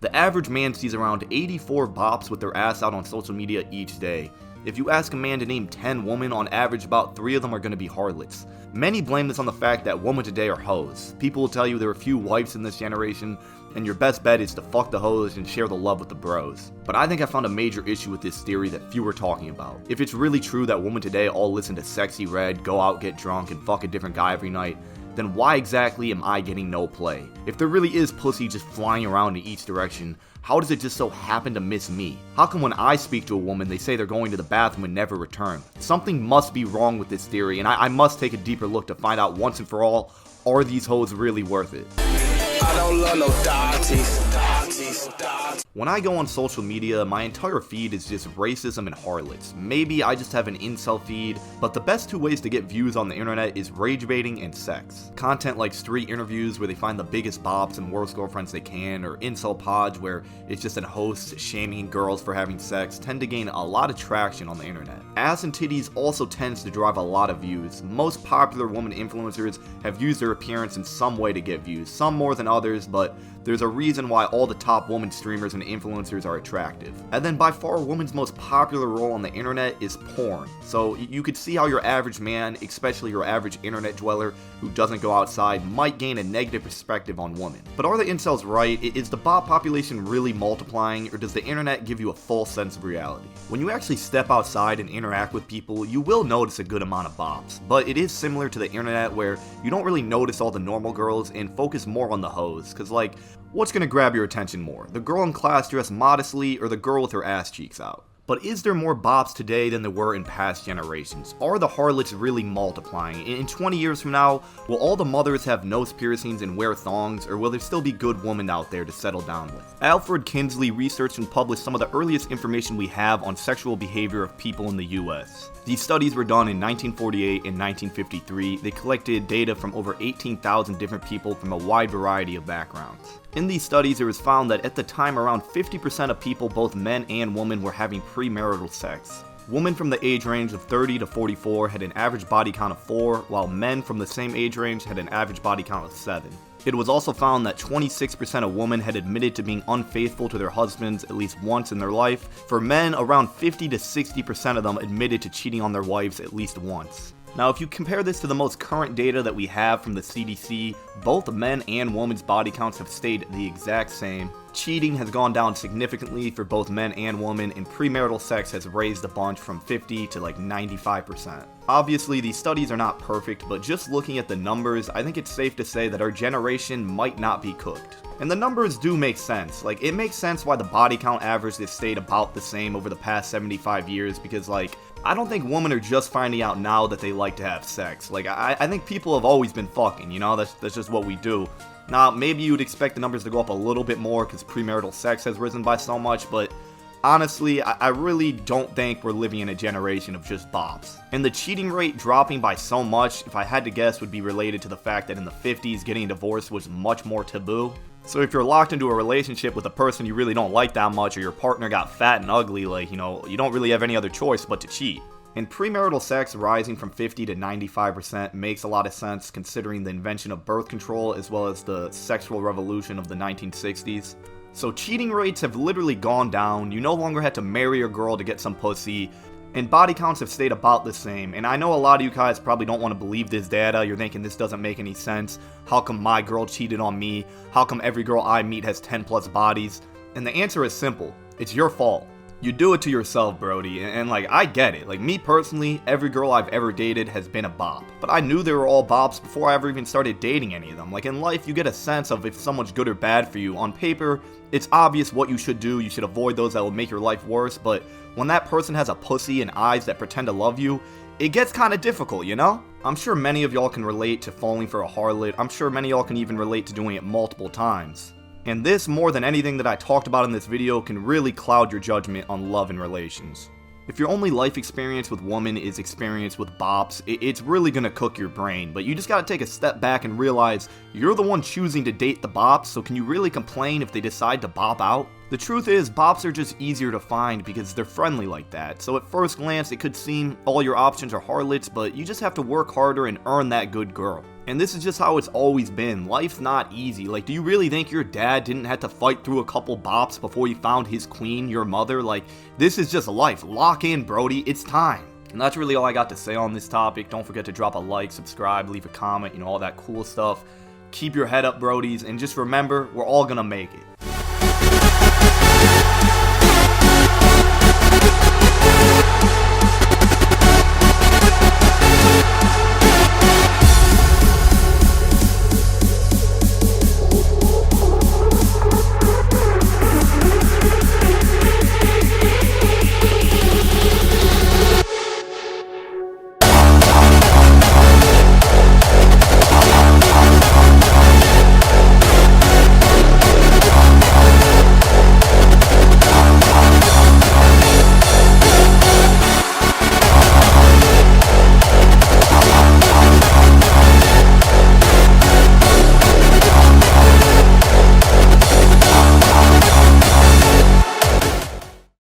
The average man sees around 84 bops with their ass out on social media each day. If you ask a man to name 10 women, on average about 3 of them are going to be harlots. Many blame this on the fact that women today are hoes. People will tell you there are few wives in this generation, and your best bet is to fuck the hoes and share the love with the bros. But I think I found a major issue with this theory that few are talking about. If it's really true that women today all listen to Sexy Red, go out, get drunk, and fuck a different guy every night, then why exactly am I getting no play? If there really is pussy just flying around in each direction, how does it just so happen to miss me? How come when I speak to a woman, they say they're going to the bathroom and never return? Something must be wrong with this theory, and I must take a deeper look to find out once and for all, are these hoes really worth it? I don't love no doggies. When I go on social media, my entire feed is just racism and harlots. Maybe I just have an incel feed, but the best 2 ways to get views on the internet is rage baiting and sex. Content like street interviews where they find the biggest bops and worst girlfriends they can, or incel pods where it's just an host shaming girls for having sex, tend to gain a lot of traction on the internet. Ass and titties also tends to drive a lot of views. Most popular woman influencers have used their appearance in some way to get views, some more than others, but there's a reason why all the top woman streamers and influencers are attractive. And then by far, women's most popular role on the internet is porn. So you could see how your average man, especially your average internet dweller who doesn't go outside, might gain a negative perspective on women. But are the incels right? Is the bot population really multiplying, or does the internet give you a false sense of reality? When you actually step outside and interact with people, you will notice a good amount of bops. But it is similar to the internet where you don't really notice all the normal girls and focus more on the hoes. Cause like, what's gonna grab your attention more? The girl in class dressed modestly or the girl with her ass cheeks out? But is there more bops today than there were in past generations? Are the harlots really multiplying? In 20 years from now, will all the mothers have nose piercings and wear thongs, or will there still be good women out there to settle down with? Alfred Kinsley researched and published some of the earliest information we have on sexual behavior of people in the US. These studies were done in 1948 and 1953. They collected data from over 18,000 different people from a wide variety of backgrounds. In these studies, it was found that at the time, around 50% of people, both men and women, were having premarital sex. Women from the age range of 30 to 44 had an average body count of 4, while men from the same age range had an average body count of 7. It was also found that 26% of women had admitted to being unfaithful to their husbands at least once in their life. For men, around 50 to 60% of them admitted to cheating on their wives at least once. Now, if you compare this to the most current data that we have from the CDC, both men and women's body counts have stayed the exact same. Cheating has gone down significantly for both men and women, and premarital sex has raised a bunch from 50 to like 95%. Obviously, these studies are not perfect, but just looking at the numbers, I think it's safe to say that our generation might not be cooked. And the numbers do make sense. Like, it makes sense why the body count average has stayed about the same over the past 75 years, because like, I don't think women are just finding out now that they like to have sex. Like, I think people have always been fucking, you know, that's just what we do. Now, maybe you'd expect the numbers to go up a little bit more because premarital sex has risen by so much, but honestly, I really don't think we're living in a generation of just bops. And the cheating rate dropping by so much, if I had to guess, would be related to the fact that in the 50s, getting a divorce was much more taboo. So if you're locked into a relationship with a person you really don't like that much, or your partner got fat and ugly, like, you know, you don't really have any other choice but to cheat. And premarital sex rising from 50 to 95% makes a lot of sense considering the invention of birth control as well as the sexual revolution of the 1960s. So cheating rates have literally gone down, you no longer had to marry a girl to get some pussy, and body counts have stayed about the same. And I know a lot of you guys probably don't want to believe this data, you're thinking this doesn't make any sense, how come my girl cheated on me, how come every girl I meet has 10 plus bodies? And the answer is simple, it's your fault. You do it to yourself, Brody, and like, I get it. Like, me personally, every girl I've ever dated has been a bop. But I knew they were all bops before I ever even started dating any of them. Like, in life, you get a sense of if someone's good or bad for you. On paper, it's obvious what you should do. You should avoid those that will make your life worse. But when that person has a pussy and eyes that pretend to love you, it gets kind of difficult, you know? I'm sure many of y'all can relate to falling for a harlot. I'm sure many of y'all can even relate to doing it multiple times. And this, more than anything that I talked about in this video, can really cloud your judgment on love and relations. If your only life experience with women is experience with bops, it's really gonna cook your brain, but you just gotta take a step back and realize you're the one choosing to date the bops, so can you really complain if they decide to bop out? The truth is, bops are just easier to find because they're friendly like that, so at first glance it could seem all your options are harlots, but you just have to work harder and earn that good girl. And this is just how it's always been. Life's not easy. Like, do you really think your dad didn't have to fight through a couple bops before he found his queen, your mother? Like, this is just life. Lock in, Brody. It's time. And that's really all I got to say on this topic. Don't forget to drop a like, subscribe, leave a comment, all that cool stuff. Keep your head up, Brodies, and just remember, we're all gonna make it.